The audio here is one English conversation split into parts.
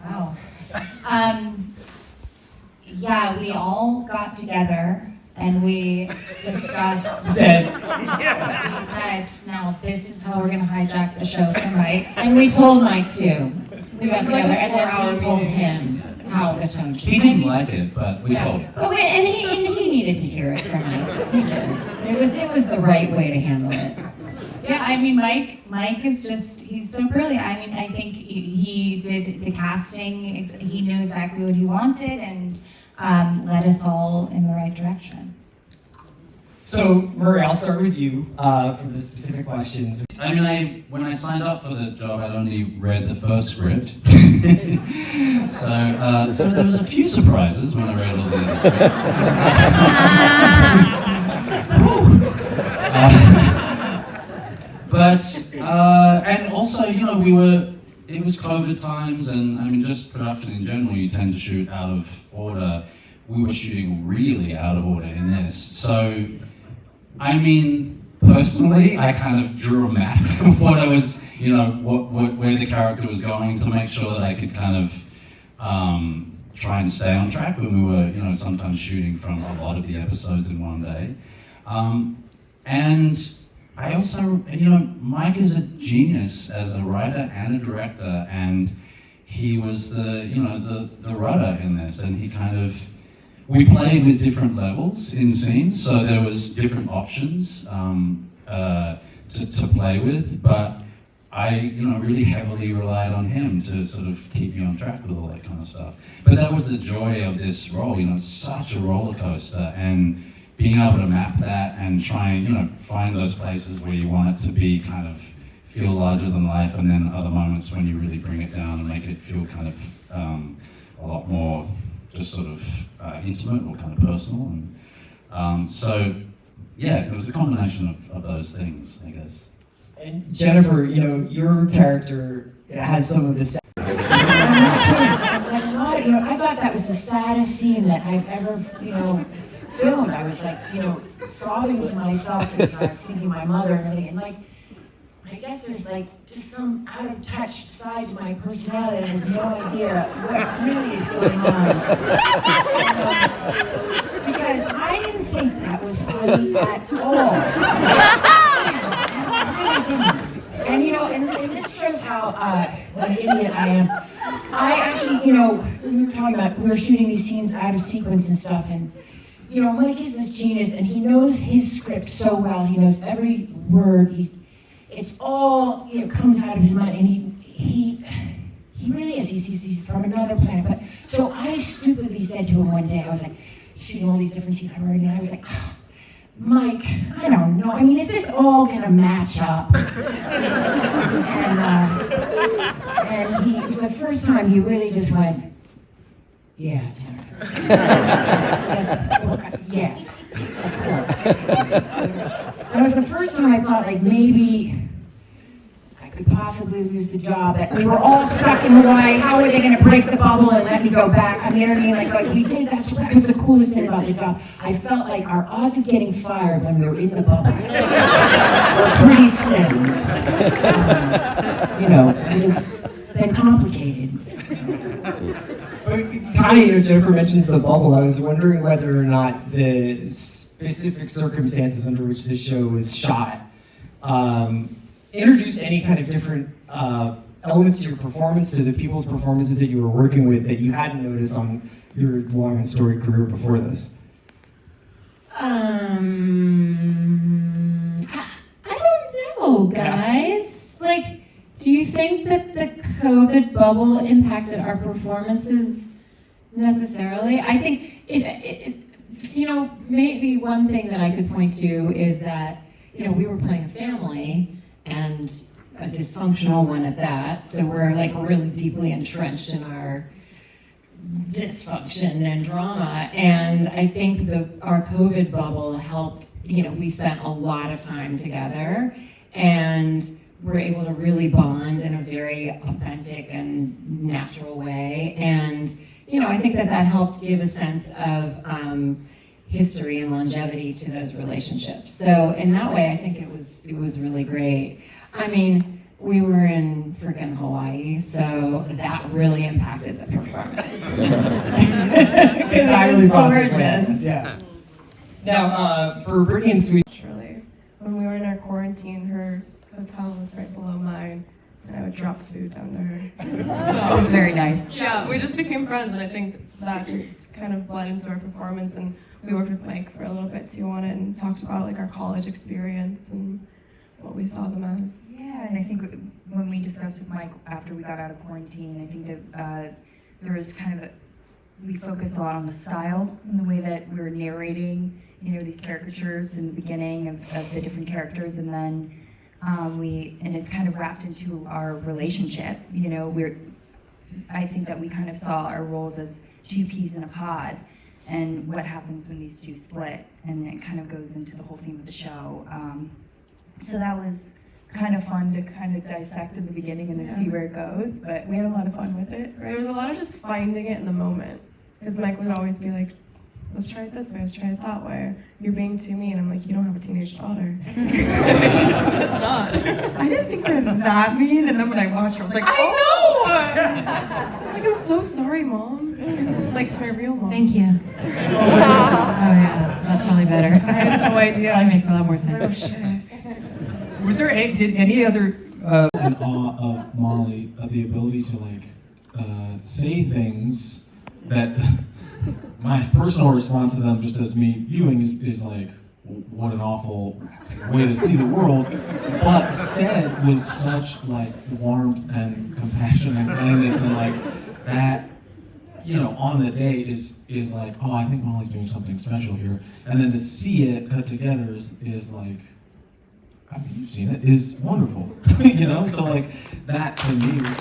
Wow. Yeah, we all got together and we discussed. We said, now this is how we're going to hijack the show for Mike. And we told Mike too. We got together and then we told him how the tone should be. He didn't like it, but we told him. But and he needed to hear it from us. He did. It was the right way to handle it. Yeah, I mean, Mike is he's so brilliant. I mean, I think he did the casting, he knew exactly what he wanted and led us all in the right direction. So, Murray, I'll start with you for the specific questions. I mean, when I signed up for the job, I'd only read the first script. So there was a few surprises when I read all the other scripts. And also, it was COVID times, and I mean, just production in general, you tend to shoot out of order. We were shooting really out of order in this. So, I mean, personally, I kind of drew a map of what I was, where the character was going to make sure that I could kind of try and stay on track when we were, sometimes shooting from a lot of the episodes in one day. And I also, Mike is a genius as a writer and a director, and he was the rudder in this, and he kind of, we played with different levels in scenes, so there was different options to play with, but I, really heavily relied on him to sort of keep me on track with all that kind of stuff. But that was the joy of this role, it's such a roller coaster, and being able to map that and try and, find those places where you want it to be kind of feel larger than life, and then other moments when you really bring it down and make it feel kind of a lot more just sort of intimate or kind of personal. And so, yeah, it was a combination of those things, I guess. And Jennifer, your character has some of the I thought that was the saddest scene that I've ever, filmed. I was like, sobbing to myself because I was thinking of my mother and everything. And I guess there's just some out of touch side to my personality that has no idea what really is going on. Because I didn't think that was funny at all. I really didn't. And this shows how what an idiot I am. I actually, we were talking about, we were shooting these scenes out of sequence and stuff, and Mike is this genius, and he knows his script so well. He knows every word. It's all, comes out of his mind, and he really is. He's from another planet. But so I stupidly said to him one day, I was like, shooting all these different scenes, and I was like, Mike, I don't know. I mean, is this all gonna match up? And he, for the first time, he really just went, yeah, Jennifer. Yes, of course. That was the first time I thought, maybe I could possibly lose the job. That we were all stuck in Hawaii. How are they going to break the bubble and let me go back? I mean, we did that. That was the coolest thing about the job. I felt like our odds of getting fired when we were in the bubble were pretty slim. It would have been complicated. Connie, Jennifer mentions the bubble. I was wondering whether or not the specific circumstances under which this show was shot introduced any kind of different elements to your performance, to the people's performances that you were working with that you hadn't noticed on your long and storied career before this? I don't know, guys. Do you think that the COVID bubble impacted our performances necessarily? I think maybe one thing that I could point to is that, we were playing a family, and a dysfunctional one at that, so we're really deeply entrenched in our dysfunction and drama, and I think our COVID bubble helped. We spent a lot of time together, and we're able to really bond in a very authentic and natural way, and I think that helped give a sense of history and longevity to those relationships. So in that way, I think it was really great. I mean, we were in freaking Hawaii, so that really impacted the performance. Because it was gorgeous. Yeah. Now, for Brittany and Sweet. Truly. When we were in our quarantine, her hotel was right below mine, and I would drop food down to her. It was very nice. Yeah, we just became friends, and I think that just kind of bled into our performance. And we worked with Mike for a little bit too on it, and talked about like our college experience and what we saw them as. Yeah, and I think when we discussed with Mike after we got out of quarantine, I think that there was kind of we focused a lot on the style and the way that we were narrating, these caricatures in the beginning of the different characters, and then and it's kind of wrapped into our relationship. I think that we kind of saw our roles as two peas in a pod, and what happens when these two split, and it kind of goes into the whole theme of the show. So that was kind of fun to kind of dissect in the beginning and then see where it goes, but we had a lot of fun with it. There was a lot of just finding it in the moment, because Mike would always be like, let's try it this way, let's try it that way. You're being too mean. I'm like, you don't have a teenage daughter. It's not. I didn't think they're that mean, and then when I watched her, I was like, I know! It's like, I'm so sorry, Mom. Like, to my real mom. Thank you. Oh yeah, that's probably better. I had no idea. Probably makes a lot more Oh, sense. shit. Was there did any other in awe of Molly, of the ability to say things that my personal response to them, just as me viewing, is like, what an awful way to see the world, but said with such warmth and compassion and kindness, and that, on the day is like, oh, I think Molly's doing something special here, and then to see it cut together is like, I mean, you've seen it, is wonderful, so that to me was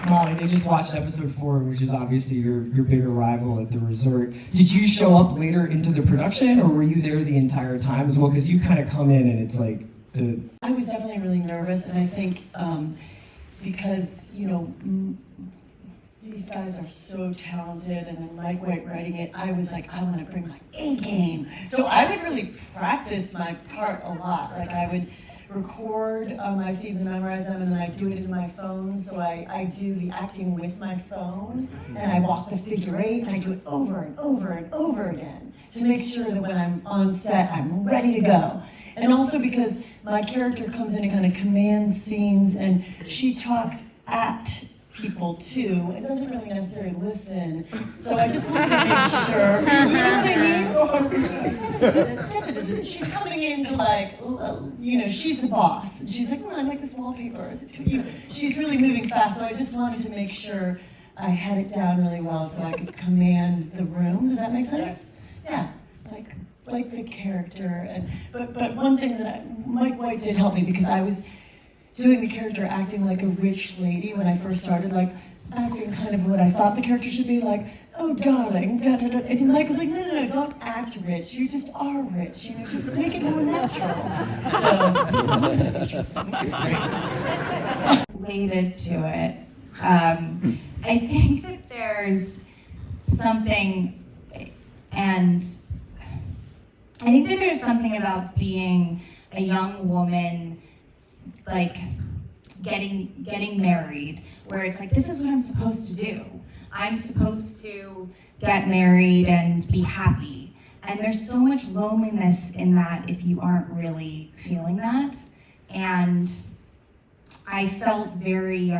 Molly, they just watched episode 4, which is obviously your big arrival at the resort. Did you show up later into the production, or were you there the entire time as well? Because you kind of come in and it's like the... I was definitely really nervous, and I think because, these guys are so talented, and then Mike White writing it, I was like, I want to bring my A game. So I would really practice my part a lot. I would record my scenes and memorize them, and then I do it in my phone. So I do the acting with my phone, and I walk the figure 8, and I do it over and over and over again to make sure that when I'm on set, I'm ready to go. And also because my character comes in and kind of commands scenes, and she talks at people too. It doesn't really necessarily listen. So I just wanted to make sure, I mean? She's coming in to she's the boss. And she's like, I like this wallpaper. She's really moving fast. So I just wanted to make sure I had it down really well so I could command the room. Does that make sense? Yeah, like the character. But one thing that Mike White did help me, because I was doing the character acting like a rich lady when I first started, acting kind of what I thought the character should be, oh darling, da da da. And Mike was like, no, don't act rich. You just are rich. Just make it more natural. So that's kind of interesting. Related to it, I think that there's something, and I think that there's something about being a young woman, getting married, where it's like, this is what I'm supposed to do. I'm supposed to get married and be happy. And there's so much loneliness in that if you aren't really feeling that. And I felt very,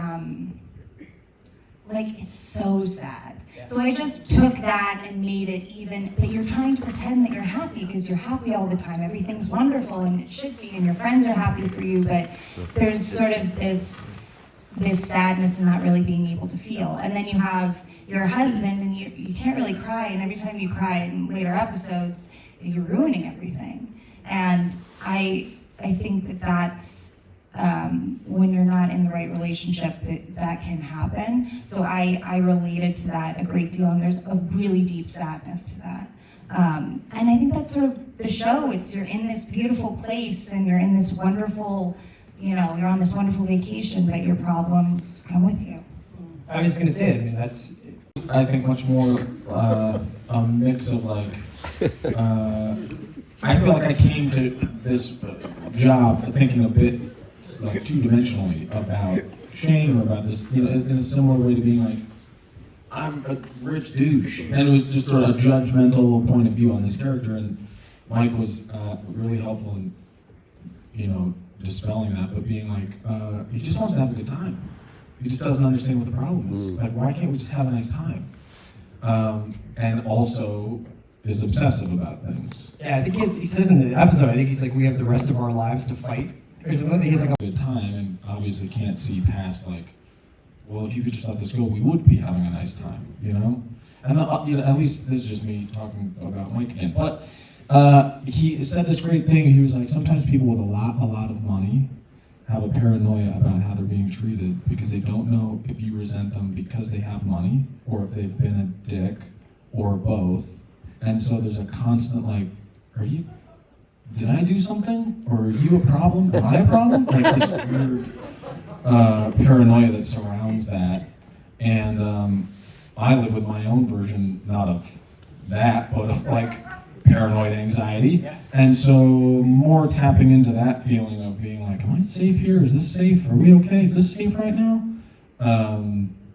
it's so sad. So I just took that and made it even, that you're trying to pretend that you're happy because you're happy all the time. Everything's wonderful, and it should be, and your friends are happy for you, but there's sort of this sadness in not really being able to feel. And then you have your husband, and you can't really cry, and every time you cry in later episodes, you're ruining everything. And I think that that's, when you're not in the right relationship, that can happen. So I related to that a great deal, and there's a really deep sadness to that. And I think that's sort of the show. You're in this beautiful place, and you're in this wonderful, you're on this wonderful vacation, but your problems come with you. I was just gonna say, I mean, that's... I think much more a mix of I feel like I came to this job thinking a bit like two-dimensionally about shame, or about this, you know, in a similar way to being like, I'm a rich douche. And it was just sort of a judgmental point of view on this character, and Mike was really helpful in, you know, dispelling that, but being like, he just wants to have a good time. He just doesn't understand what the problem is. Like, why can't we just have a nice time? And also is obsessive about things. Yeah, I think he says in the episode, I think he's like, we have the rest of our lives to fight. Or something. He's like, Good time, and obviously can't see past like, well, if you could just let this go, we would be having a nice time, you know? And you know, at least this is just me talking about Mike again. But he said this great thing. He was like, sometimes people with a lot of money have a paranoia about how they're being treated because they don't know if you resent them because they have money, or if they've been a dick, or both. And so there's a constant like, did I do something? Or are you a problem? Am I a problem? Like this weird paranoia that surrounds that. And I live with my own version, not of that, but of like paranoid anxiety. And so more tapping into that feeling of being like, am I safe here? Is this safe? Are we okay? Is this safe right now?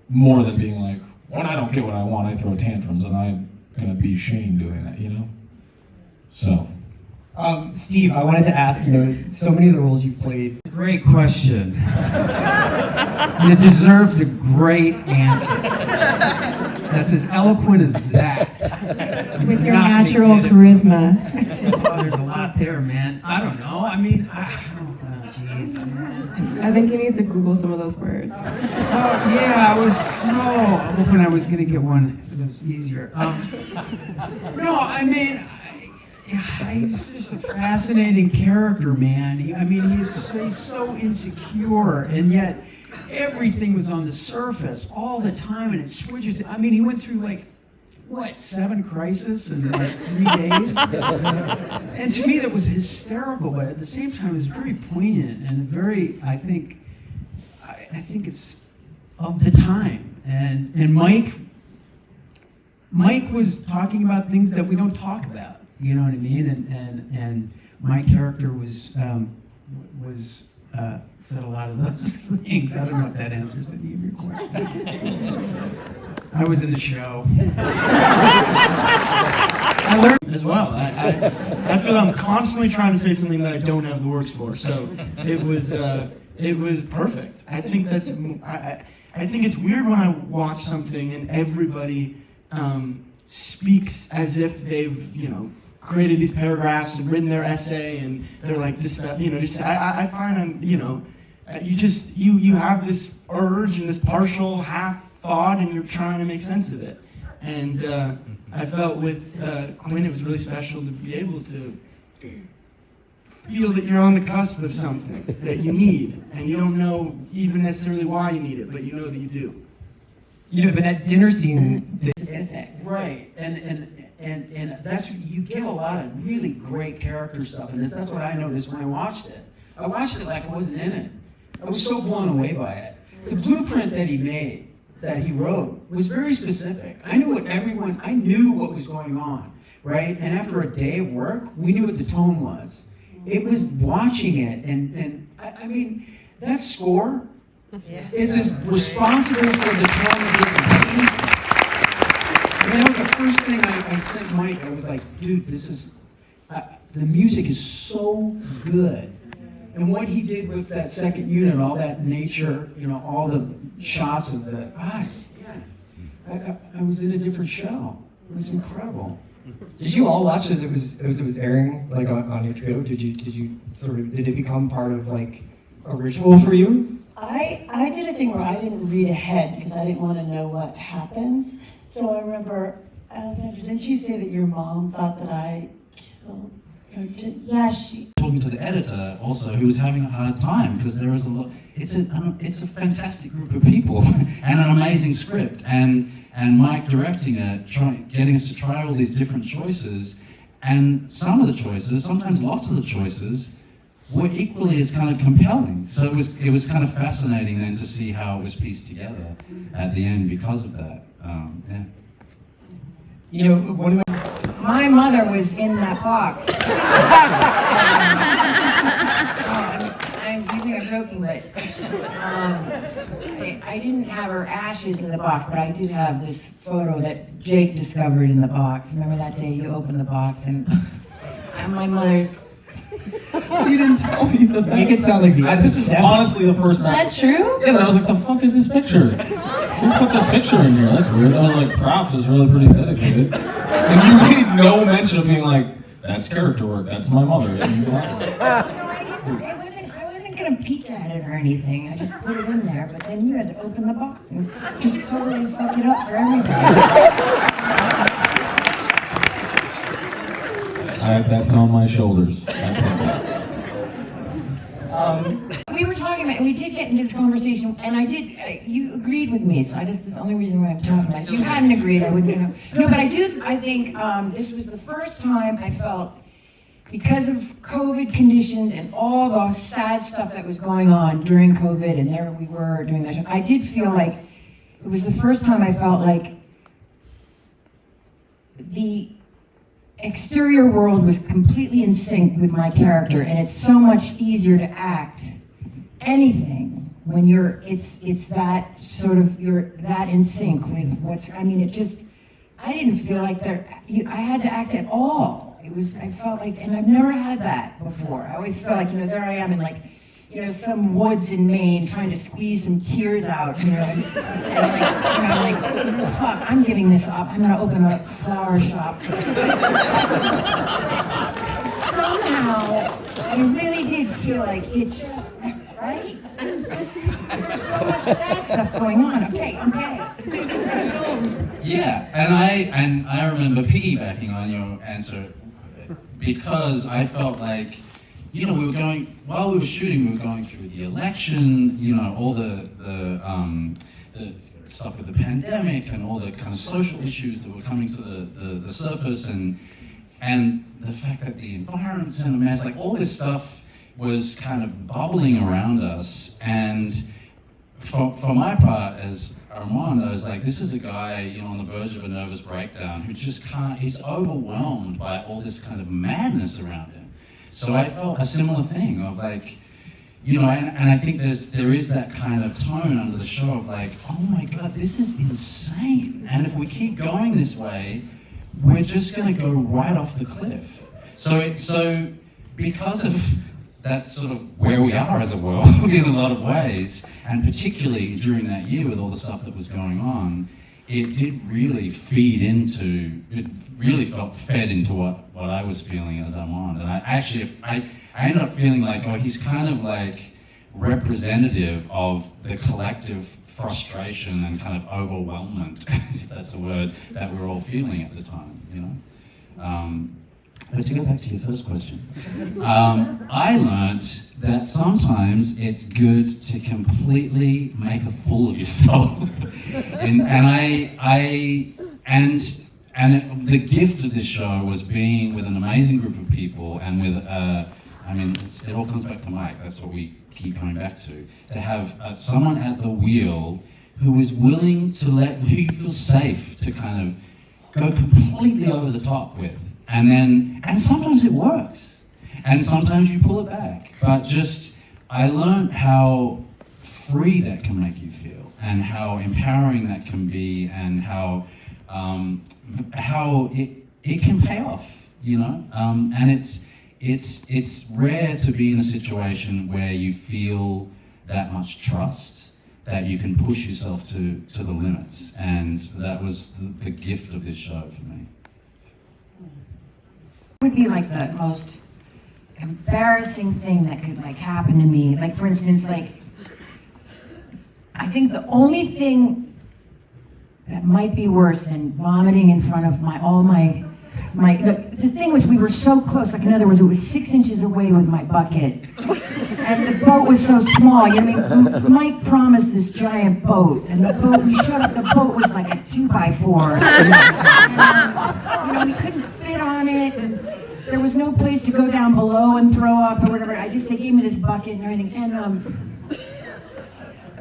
More than being like, when I don't get what I want, I throw tantrums, and I'm gonna be shamed doing that, you know? So. Steve, I wanted to ask, you know, so many of the roles you've played. Great question. And it deserves a great answer. That's as eloquent as that. With your Not gonna natural get it. charisma. Oh, there's a lot there, man. I don't know. I mean, jeez, man. I think he needs to Google some of those words. So, yeah, I was so hoping I was going to get one that was easier. No, I mean, he's just a fascinating character, man. He's so insecure, and yet everything was on the surface all the time, and it switches. I mean, he went through like, what, 7 crises in like 3 days? And to me, that was hysterical, but at the same time, it was very poignant and very, I think it's of the time. And Mike was talking about things that we don't talk about. You know what I mean? And my character was said a lot of those things. I don't know if that answers any of your questions. I was in the show. I learned as well. I feel I'm constantly trying to say something that I don't have the words for. So it was perfect. I think that's I think it's weird when I watch something and everybody speaks as if they've, you know, created these paragraphs and written their essay, and they're like this, you know, just I find I'm, you know, you have this urge and this partial half thought, and you're trying to make sense of it. And I felt with Quinn, it was really special to be able to feel that you're on the cusp of something that you need, and you don't know even necessarily why you need it, but you know that you do. You know, but that dinner scene, Specific. Right, and that's, you get a lot of really great character stuff in this. That's what I noticed when I watched it. I watched it like I wasn't in it. I was so blown away by it. The blueprint that he made, that he wrote, was very specific. I knew what was going on, right? And after a day of work, we knew what the tone was. It was watching it, and I mean, that score is as responsible for the tone of this movie. I mean, that was the first thing I sent Mike. I was like, dude, this is, the music is so good. And what he did with that second unit, all that nature, you know, all the shots of the, I was in a different show. It was incredible. did you all watch as it was airing, like on HBO? Did you sort of, did it become part of like a ritual for you? I did a thing where I didn't read ahead because I didn't want to know what happens. So I remember, Alexandra, didn't you say that your mom thought that I killed her? Yeah, she. Talking to the editor also, who was having a hard time because there is a lot. It's a fantastic group of people and an amazing script, and Mike directing it, getting us to try all these different choices, and some of the choices, sometimes lots of the choices, were equally as kind of compelling. So it was kind of fascinating then to see how it was pieced together at the end because of that. Yeah. You know, one of the My mother was in that box. You think I'm joking, but I didn't have her ashes in the box, but I did have this photo that Jake discovered in the box. Remember that day you opened the box and my mother's. You didn't tell me that. Make it sound like This is honestly the person. Is that true? Yeah, but I was like, the fuck is this picture? Who put this picture in here? That's weird. I was like, props is really pretty dedicated. And you made no mention of being like, that's character work. That's my mother. No, I wasn't gonna peek at it or anything. I just put it in there, but then you had to open the box and just totally fuck it up for everybody. That's on my shoulders. That's okay. We were talking about, and we did get into this conversation, and you agreed with me, so this is the only reason why I'm talking about it. If you hadn't agreed, I wouldn't know. No, but I think this was the first time I felt, because of COVID conditions and all the sad stuff that was going on during COVID, and there we were doing that show, I did feel like it was the first time I felt like the exterior world was completely in sync with my character, and it's so much easier to act anything when it's that sort of, you're that in sync with I didn't feel like I had to act at all. I felt like, and I've never had that before. I always felt like, there I am in some woods in Maine trying to squeeze some tears out, and fuck, I'm giving this up. I'm gonna open a flower shop. Somehow, I really did feel like it just, right? There's so much sad stuff going on. Okay. Yeah, and I remember piggybacking on your answer because I felt like, while we were shooting, we were going through the election, all the stuff with the pandemic and all the kind of social issues that were coming to the surface, and the fact that the environment's in a mess, like all this stuff was kind of bubbling around us. And for my part, as Armand, I was like, this is a guy, on the verge of a nervous breakdown who just he's overwhelmed by all this kind of madness around him. So I felt a similar thing of like, and I think there is that kind of tone under the show of like, oh my God, this is insane. And if we keep going this way, we're just going to go right off the cliff. So because of that's sort of where we are as a world in a lot of ways, and particularly during that year with all the stuff that was going on, it did really fed into what I was feeling as Armand. And I ended up feeling like, he's kind of like representative of the collective frustration and kind of overwhelmment, if that's a word, that we're all feeling at the time, But to go back to your first question, I learned that sometimes it's good to completely make a fool of yourself, and the gift of this show was being with an amazing group of people, and with it all comes back to Mike. That's what we keep coming back to have someone at the wheel who is willing to who you feel safe to kind of go completely over the top with. And sometimes it works, and sometimes you pull it back. But I learned how free that can make you feel, and how empowering that can be, and how it can pay off, And it's rare to be in a situation where you feel that much trust, that you can push yourself to the limits, and that was the gift of this show for me. Would be like the most embarrassing thing that could happen to me. Like, for instance, I think the only thing that might be worse than vomiting in front of the thing was, we were so close. Like, in other words, it was 6 inches away with my bucket, and the boat was so small. Mike promised this giant boat, and the boat, we showed up, the boat was like a 2x4. And, we couldn't fit on it, and there was no place to go down below and throw up or whatever. They gave me this bucket and everything, and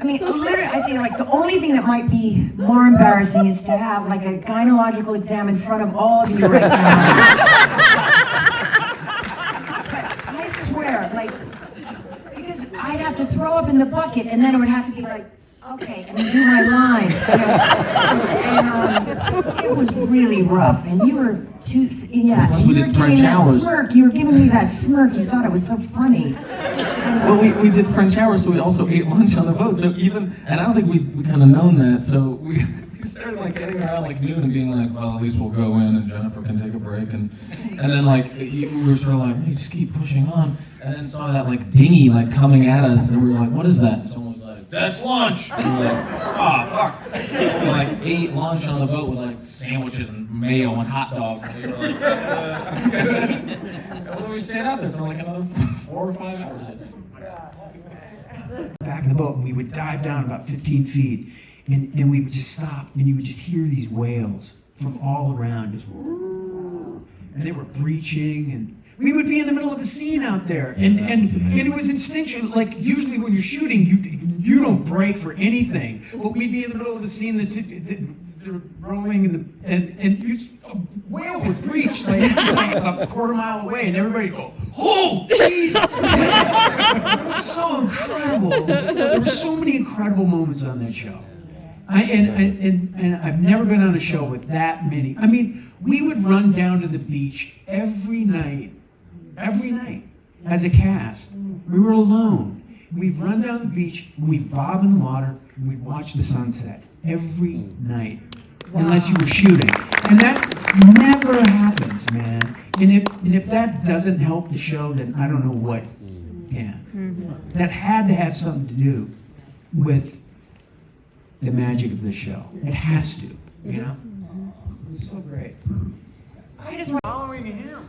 I mean, literally, I think like the only thing that might be more embarrassing is to have like a gynecological exam in front of all of you right now. I swear, like, because I'd have to throw up in the bucket and then it would have to be like, okay, and then do my lines. And it was really rough. And you were too, yeah. Plus And we you did were French giving that hours. smirk. You were giving me that smirk. You thought it was so funny. Well, we did French hours, so we also ate lunch on the boat. So even, and I don't think we kind of known that. So we started like getting around like noon and being like, well, at least we'll go in and Jennifer can take a break. And then like we were sort of like, hey, just keep pushing on. And then saw that like dinghy like coming at us, and we were like, what is that? And someone was like, that's lunch. And we were like, oh fuck. We like ate lunch on the boat with like sandwiches and mayo and hot dogs. And we were like, and then we stayed out there for like another 4 or 5 hours, I think. Back of the boat, and we would dive down about 15 feet, and we would just stop, and you would just hear these whales from all around, just, and they were breaching, and we would be in the middle of a scene out there, and it was instinctual. Like usually when you're shooting, you don't break for anything, but we'd be in the middle of the scene that they're rolling, and a whale would breach like a quarter mile away, and everybody would go, oh, Jesus! It was so incredible. There were so many incredible moments on that show. And I've never been on a show with that many. I mean, we would run down to the beach every night, as a cast. We were alone. We'd run down the beach, and we'd bob in the water, and we'd watch the sunset every night, unless you were shooting. And that never happens, man. And if that doesn't help the show, then I don't know what can. That had to have something to do with the magic of the show. It has to, you know? It's so great. I just want Following him.